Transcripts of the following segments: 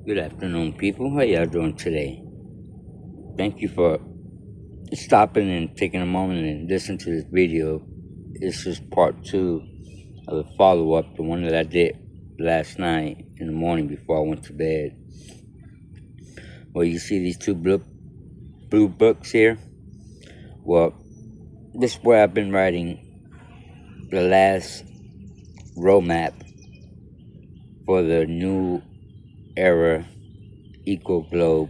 Good afternoon, people. How y'all doing today? Thank you for stopping and taking a moment and listening to this video. This is part 2 of the follow-up, the one that I did last night in the morning before I went to bed. Well, you see these two blue books here? Well, this is where I've been writing the last roadmap for the new era ECOGOBO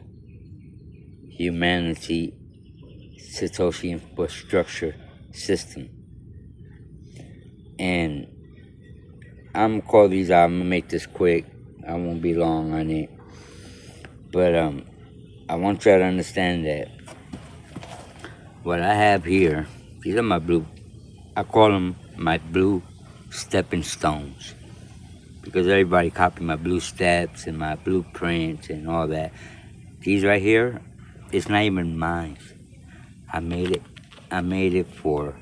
humanity Satoshi infrastructure system. And I'm gonna call these out. I'm gonna make this quick. I won't be long on it. But I want y'all to understand that what I have here, these are my blue, I call them my blue stepping stones. Because everybody copied my blue steps and my blueprints and all that. These right here, it's not even mine. I made it for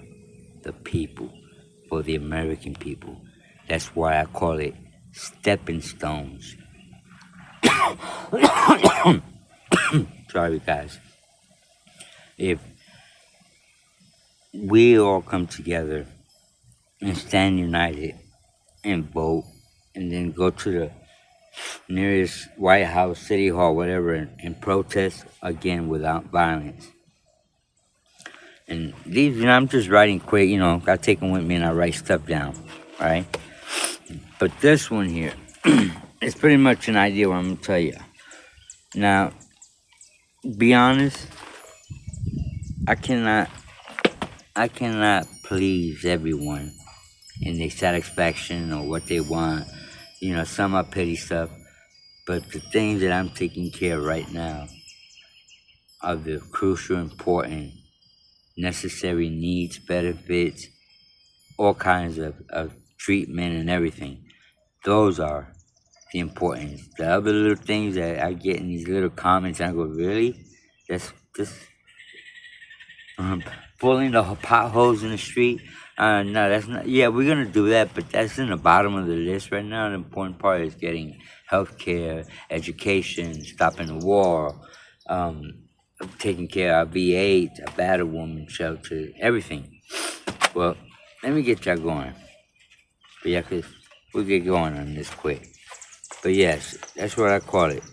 the people, for the American people. That's why I call it stepping stones. Sorry, guys. If we all come together and stand united and vote, and then go to the nearest White House, City Hall, whatever, and protest again without violence. And these, I'm just writing quick, I take them with me and I write stuff down, right? But this one here, it's pretty much an idea what I'm going to tell you. Now, be honest, I cannot please everyone in their satisfaction or what they want. Some are petty stuff, but the things that I'm taking care of right now are the crucial, important, necessary needs, benefits, all kinds of treatment and everything. Those are the important. The other little things that I get in these little comments, and I go, really? That's just pulling the potholes in the street? No, that's not. Yeah, we're gonna do that, but that's in the bottom of the list right now. The important part is getting healthcare, education, stopping the war, taking care of V8, a battered woman shelter, everything. Well, let me get y'all going. But yeah, cause we'll get going on this quick. But yes, that's what I call it.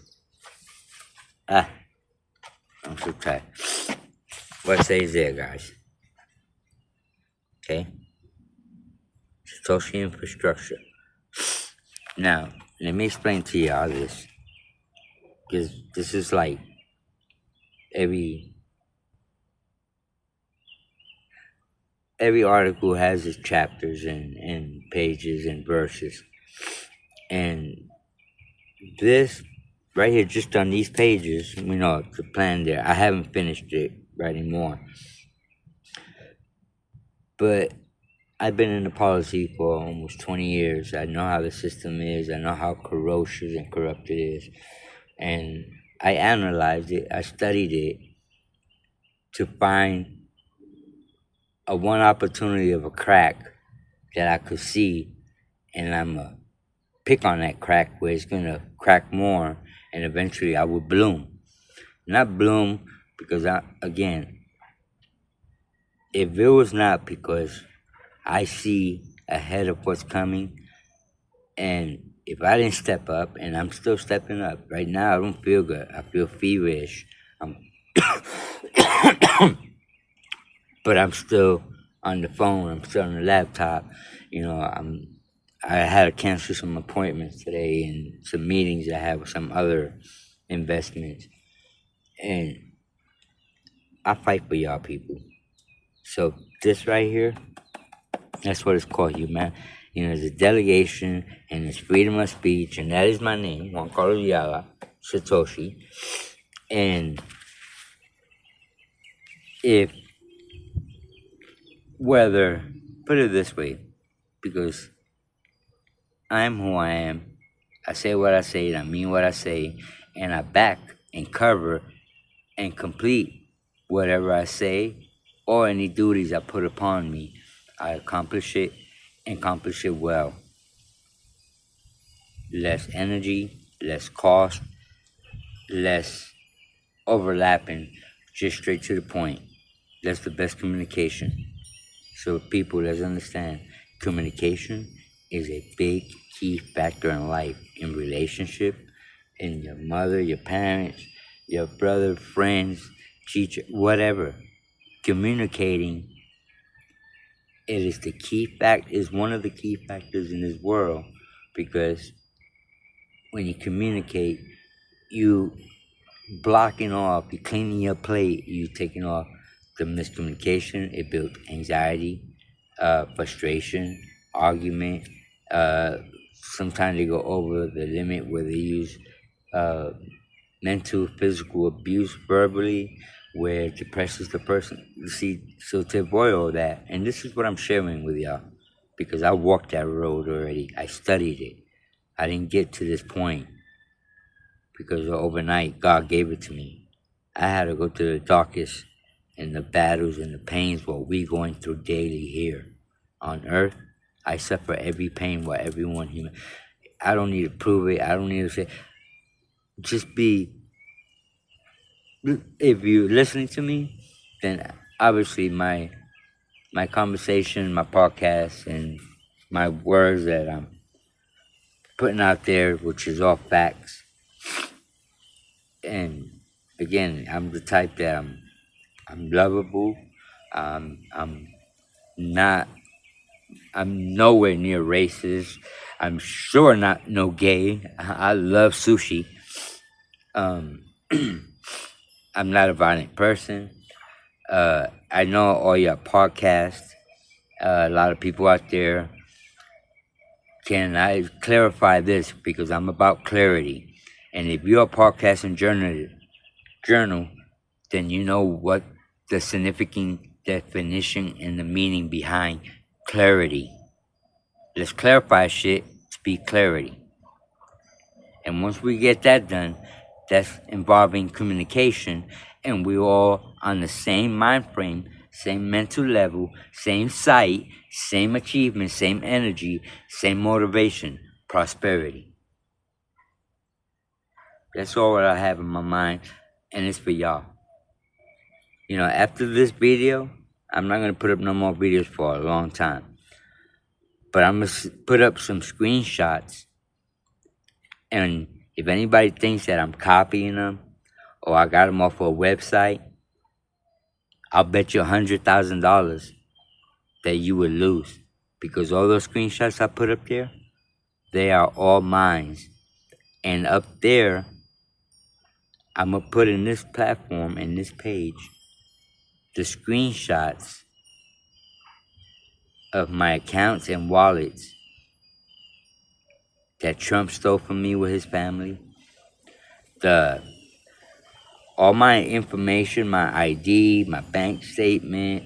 I'm so tired. What says there, guys? Okay? Satoshi infrastructure. Now, let me explain to y'all this. Because this is like every article has its chapters and pages and verses. And this right here, just on these pages, the plan there. I haven't finished it writing more. But I've been in the policy for almost 20 years. I know how the system is. I know how corrosive and corrupt it is. And I analyzed it. I studied it to find a one opportunity of a crack that I could see. And I'm going to pick on that crack where it's going to crack more. And eventually I will bloom. Not bloom because, if it was not because I see ahead of what's coming, and if I didn't step up, and I'm still stepping up, right now I don't feel good. I feel feverish. But I'm still on the phone. I'm still on the laptop. I had to cancel some appointments today and some meetings I have with some other investments. And I fight for y'all people. So this right here, that's what it's called, it's a delegation and it's freedom of speech, and that is my name, Juan Carlos Yala, Satoshi. And put it this way, because I'm who I am, I say what I say, and I mean what I say, and I back and cover and complete whatever I say or any duties I put upon me. I accomplish it and accomplish it well. Less energy, less cost, less overlapping, just straight to the point. That's the best communication. So people, let's understand, communication is a big key factor in life, in relationship, in your mother, your parents, your brother, friends, teacher, whatever. Communicating, it is the key fact, is one of the key factors in this world, because when you communicate, you blocking off, you cleaning your plate, you taking off the miscommunication. It builds anxiety, frustration, argument. Sometimes they go over the limit where they use mental, physical abuse verbally, where it depresses the person. You see, so to avoid all that, and this is what I'm sharing with y'all, because I walked that road already. I studied it. I didn't get to this point because overnight God gave it to me. I had to go to the darkest and the battles and the pains what we going through daily here on earth. I suffer every pain what everyone human. I don't need to prove it. I don't need to say. Just be. If you're listening to me, then obviously my conversation, my podcast, and my words that I'm putting out there, which is all facts. And again, I'm the type that I'm lovable. I'm not. I'm nowhere near racist. I'm sure not no gay. I love sushi. I'm not a violent person. I know all your podcasts. A lot of people out there. Can I clarify this, because I'm about clarity? And if you're a podcasting journal, then you know what the significant definition and the meaning behind clarity. Let's clarify shit to be clarity. And once we get that done, that's involving communication, and we're all on the same mind frame, same mental level, same sight, same achievement, same energy, same motivation, prosperity. That's all what I have in my mind, and it's for y'all. You know, after this video, I'm not going to put up no more videos for a long time. But I'm going to put up some screenshots, and if anybody thinks that I'm copying them or I got them off a website, I'll bet you $100,000 that you would lose, because all those screenshots I put up there, they are all mine. And up there, I'm going to put in this platform, in this page, the screenshots of my accounts and wallets that Trump stole from me with his family. All my information, my ID, my bank statement,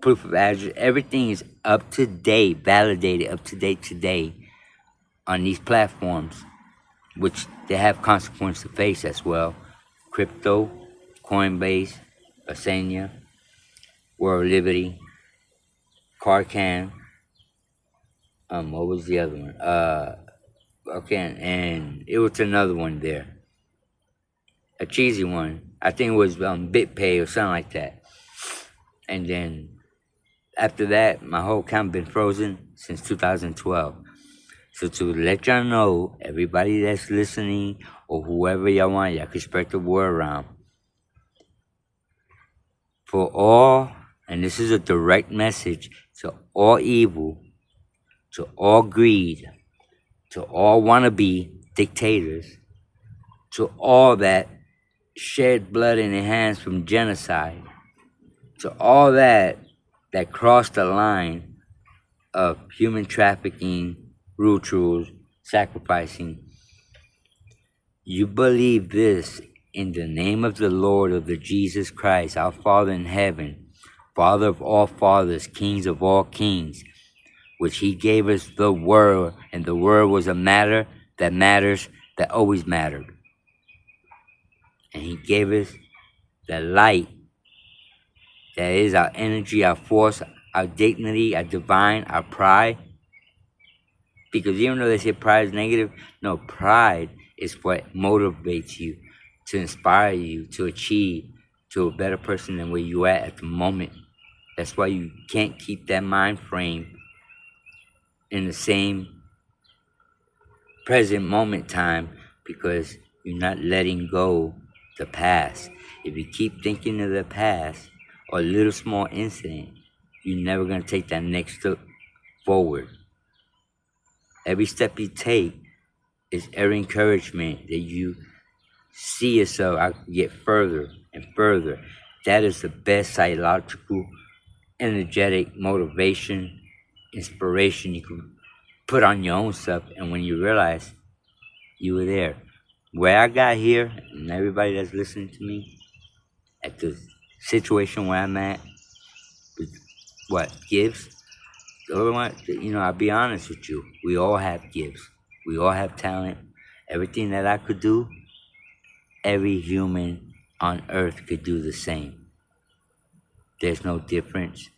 proof of address, everything is up to date, validated, up to date today on these platforms, which they have consequence to face as well. Crypto, Coinbase, Asana, World Liberty, Carcan. What was the other one? Okay, and it was another one there. A cheesy one. I think it was BitPay or something like that. And then after that, my whole account been frozen since 2012. So to let y'all know, everybody that's listening or whoever y'all want, y'all can spread the word around. For all, and this is a direct message to all evil, to all greed, to all wannabe dictators, to all that shed blood in their hands from genocide, to all that crossed the line of human trafficking, rituals, sacrificing. You believe this in the name of the Lord of the Jesus Christ, our Father in heaven, Father of all fathers, kings of all kings, which he gave us the word, and the word was a matter that matters, that always mattered. And he gave us the light that is our energy, our force, our dignity, our divine, our pride. Because even though they say pride is negative, no, pride is what motivates you. to inspire you to achieve to a better person than where you at the moment. That's why you can't keep that mind frame in the same present moment time, because you're not letting go the past. If you keep thinking of the past or a little small incident, you're never going to take that next step forward. Every step you take is every encouragement that you see yourself I can get further and further. That is the best psychological, energetic motivation, inspiration you can put on your own self. And when you realize you were there, where I got here, and everybody that's listening to me, at the situation where I'm at, with what gifts, I'll be honest with you. We all have gifts. We all have talent. Everything that I could do, every human on earth could do the same. There's no difference.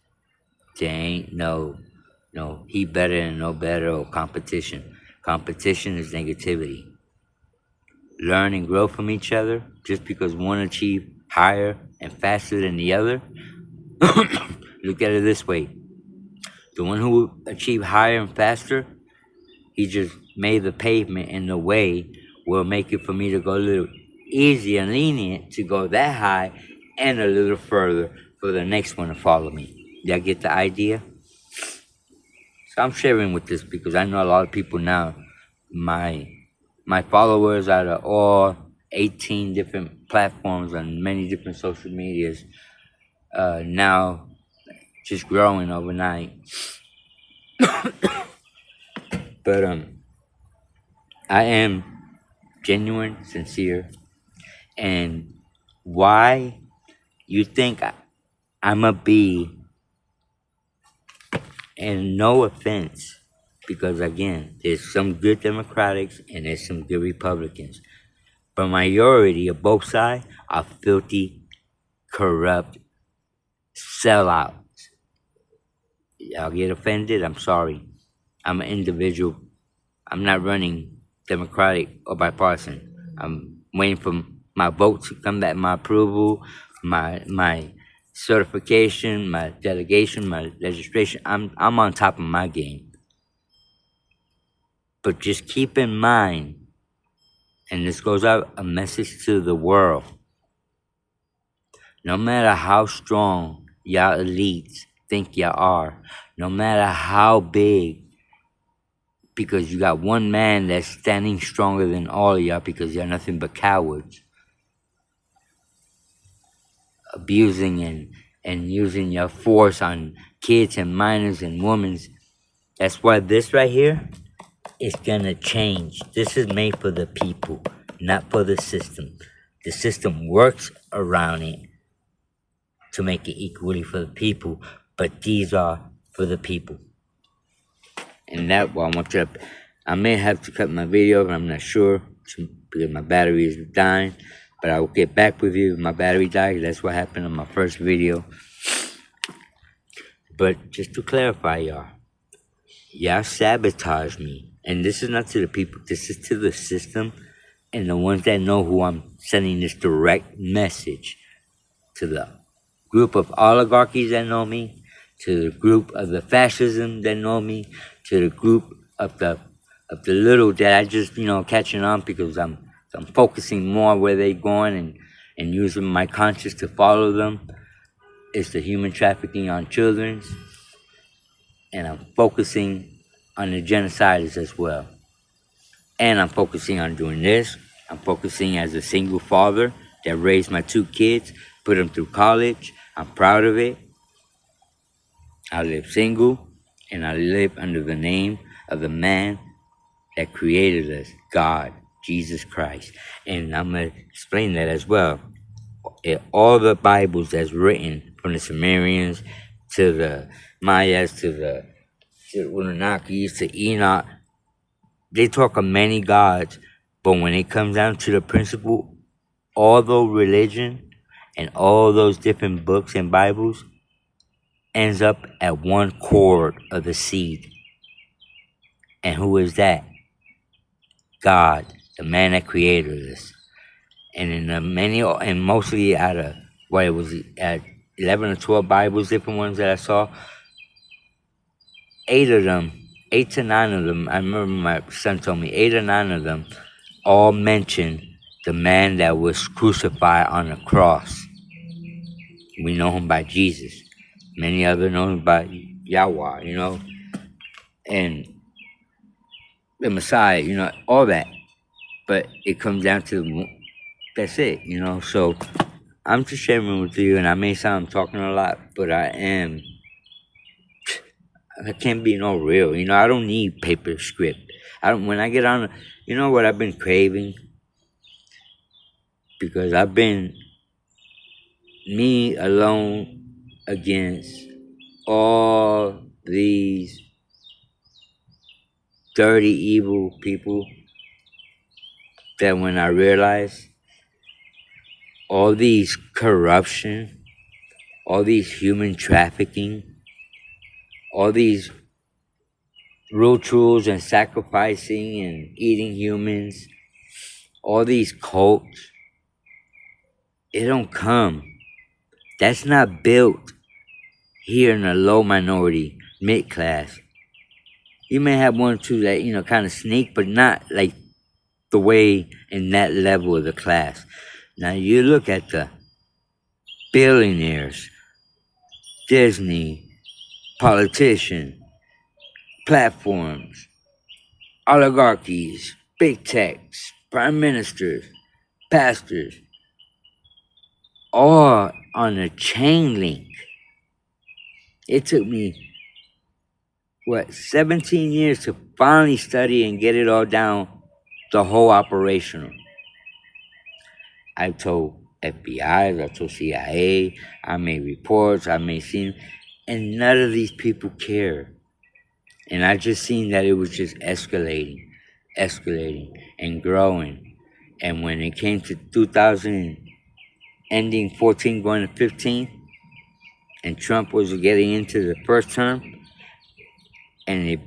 There ain't no he better and no better or competition. Competition is negativity. Learn and grow from each other. Just because one achieved higher and faster than the other, look at it this way. The one who achieved higher and faster, he just made the pavement in the way will make it for me to go a little easier and lenient to go that high and a little further for the next one to follow me. Y'all get the idea? So I'm sharing with this because I know a lot of people now, my followers out of all 18 different platforms on many different social medias, now just growing overnight. But I am genuine, sincere, and why you think I'ma be, and no offense, because again, there's some good Democrats and there's some good Republicans, but majority of both sides are filthy, corrupt sellouts. Y'all get offended? I'm sorry. I'm an individual. I'm not running Democratic or bipartisan. I'm waiting for my vote to come back, my approval, my certification, my delegation, my registration. I'm on top of my game. But just keep in mind, and this goes out a message to the world, no matter how strong y'all elites think y'all are, no matter how big, because you got one man that's standing stronger than all of y'all because you're nothing but cowards, abusing and using your force on kids and minors and women. That's why this right here is gonna change. This is made for the people, not for the system. The system works around it to make it equally for the people, but these are for the people. And that, well, I may have to cut my video, but I'm not sure because my battery is dying. But I will get back with you if my battery dies. That's what happened on my first video. But just to clarify, y'all sabotage me. And this is not to the people. This is to the system and the ones that know who I'm sending this direct message to, the group of oligarchies that know me, to the group of the fascism that know me, to the group of the little that I just catching on because I'm focusing more where they're going and using my conscience to follow them. It's the human trafficking on children, and I'm focusing on the genocides as well. And I'm focusing on doing this. I'm focusing as a single father that raised my 2 kids, put them through college. I'm proud of it. I live single, and I live under the name of the man that created us, God, Jesus Christ. And I'm going to explain that as well. In all the Bibles that's written, from the Sumerians to the Mayas to the Anunnakis to Enoch, they talk of many gods, but when it comes down to the principle, all those religion and all those different books and Bibles ends up at one cord of the seed. And who is that? God, the man that created us. And in and mostly out of what it was at 11 or 12 Bibles, different ones that I saw, 8 to 9 of them, I remember my son told me 8 or 9 of them all mentioned the man that was crucified on the cross. We know him by Jesus. Many others know him by Yahweh, and the Messiah, all that. But it comes down to that's it, So I'm just sharing with you, and I may sound I'm talking a lot, but I can't be no real. I don't need paper script. When I get on, what I've been craving? Because I've been me alone against all these dirty, evil people that when I realize all these corruption, all these human trafficking, all these rituals and sacrificing and eating humans, all these cults, it don't come. That's not built here in a low minority, mid class. You may have one or two that, kind of sneak, but not like the way in that level of the class. Now you look at the billionaires, Disney, politicians, platforms, oligarchies, big techs, prime ministers, pastors, all on a chain link. It took me, 17 years to finally study and get it all down, the whole operational. I told FBI, I told CIA, I made reports, I made scenes, and none of these people care. And I just seen that it was just escalating, and growing. And when it came to 2000, ending 14, going to 15, and Trump was getting into the first term, and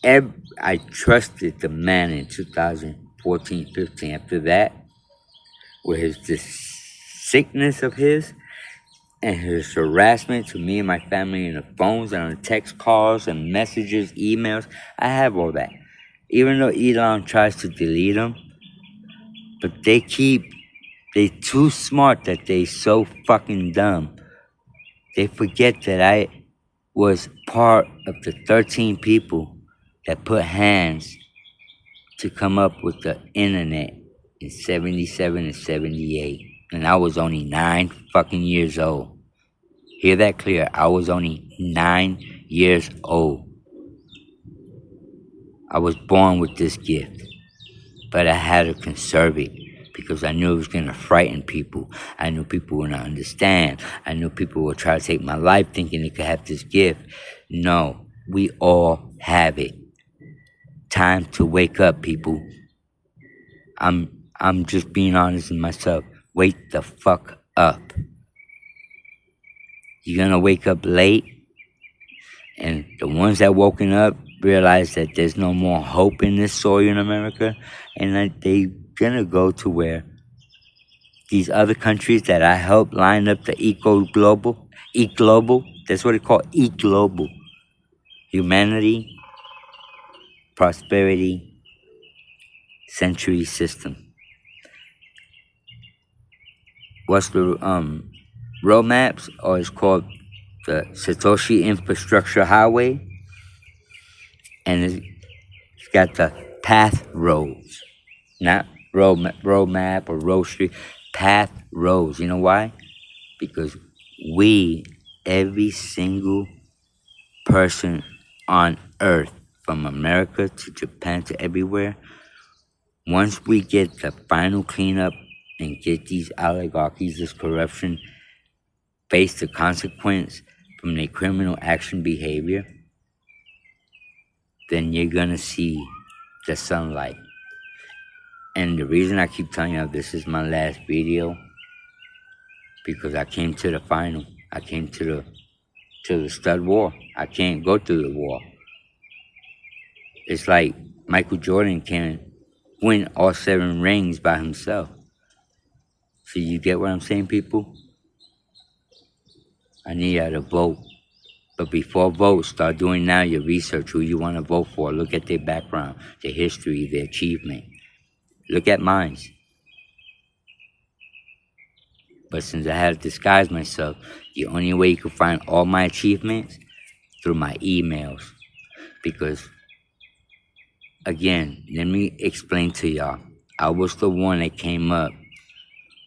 I trusted the man in 2014, 15. After that, with this sickness of his and his harassment to me and my family in the phones and on text calls and messages, emails, I have all that. Even though Elon tries to delete them, but they too smart that they so fucking dumb. They forget that I was part of the 13 people that put hands to come up with the internet in 77 and 78. And I was only 9 fucking years old. Hear that clear. I was only 9 years old. I was born with this gift, but I had to conserve it because I knew it was going to frighten people. I knew people wouldn't understand. I knew people would try to take my life thinking they could have this gift. No, we all have it. Time to wake up, people. I'm just being honest with myself. Wake the fuck up. You're gonna wake up late, and the ones that woken up realize that there's no more hope in this soil in America, and that they gonna go to where these other countries that I helped line up the ECOGOBO, that's what it's called, ECOGOBO. Humanity, prosperity, century system. What's the roadmaps? Or it's called the Satoshi Infrastructure Highway, and it's got the PATHROADs, not roadmap or road street. PATHROADs. You know why? Because every single person on earth, from America to Japan to everywhere, once we get the final cleanup and get these oligarchies, this corruption, face the consequence from their criminal action behavior, then you're gonna see the sunlight. And the reason I keep telling you this is my last video, because I came to the final. I came to the stud war. I can't go through the war. It's like Michael Jordan can win all 7 rings by himself. So you get what I'm saying, people? I need y'all to vote. But before vote, start doing now your research, who you want to vote for. Look at their background, their history, their achievement. Look at mine. But since I had to disguise myself, the only way you can find all my achievements through my emails. Because, again, let me explain to y'all. I was the one that came up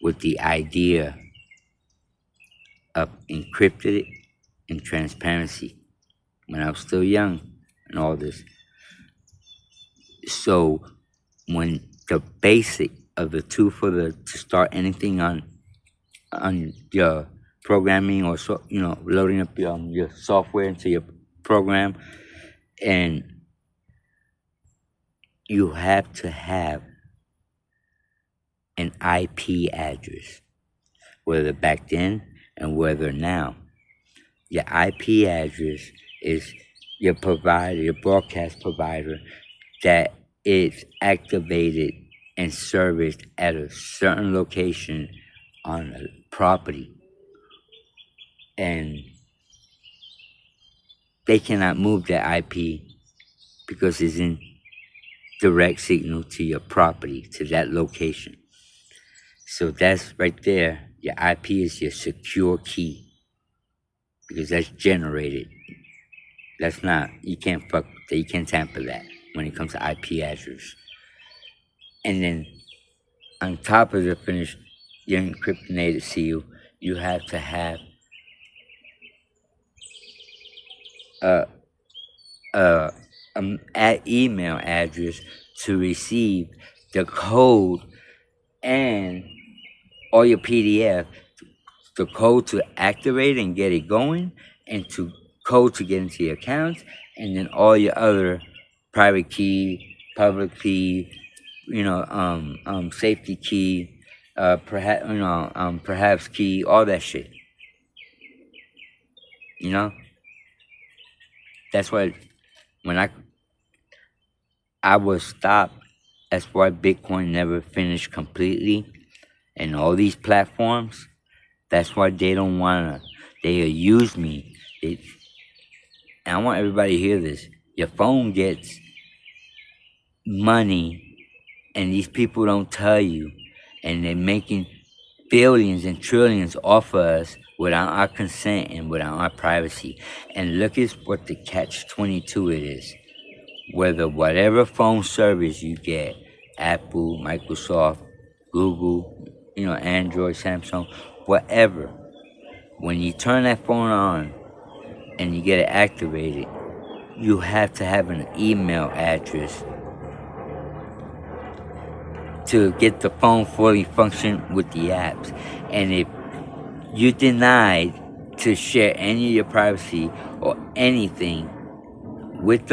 with the idea of encrypted and transparency when I was still young and all this. So when the basic of the two to start anything on your programming or loading up your software into your program, and you have to have an IP address, whether back then and whether now. Your IP address is your provider, your broadcast provider, that is activated and serviced at a certain location on a property. And they cannot move that IP because it's in direct signal to your property, to that location. So that's right there. Your IP is your secure key because that's generated. That's not, you can't fuck with that. You can't tamper that when it comes to IP address. And then on top of the finished, your encrypted seal, you have to have an email address to receive the code and all your PDF, the code to activate and get it going, and to code to get into your accounts, and then all your other private key, public key, safety key, perhaps key, all that shit. That's why when I was stopped. That's why Bitcoin never finished completely, and all these platforms. That's why they don't wanna. They use me. And I want everybody to hear this. Your phone gets money, and these people don't tell you, and they're making billions and trillions off of us without our consent and without our privacy. And look at what the catch-22 it is. Whether whatever phone service you get, Apple, Microsoft, Google, Android, Samsung, whatever, when you turn that phone on and you get it activated, you have to have an email address to get the phone fully function with the apps. And if you're denied to share any of your privacy or anything with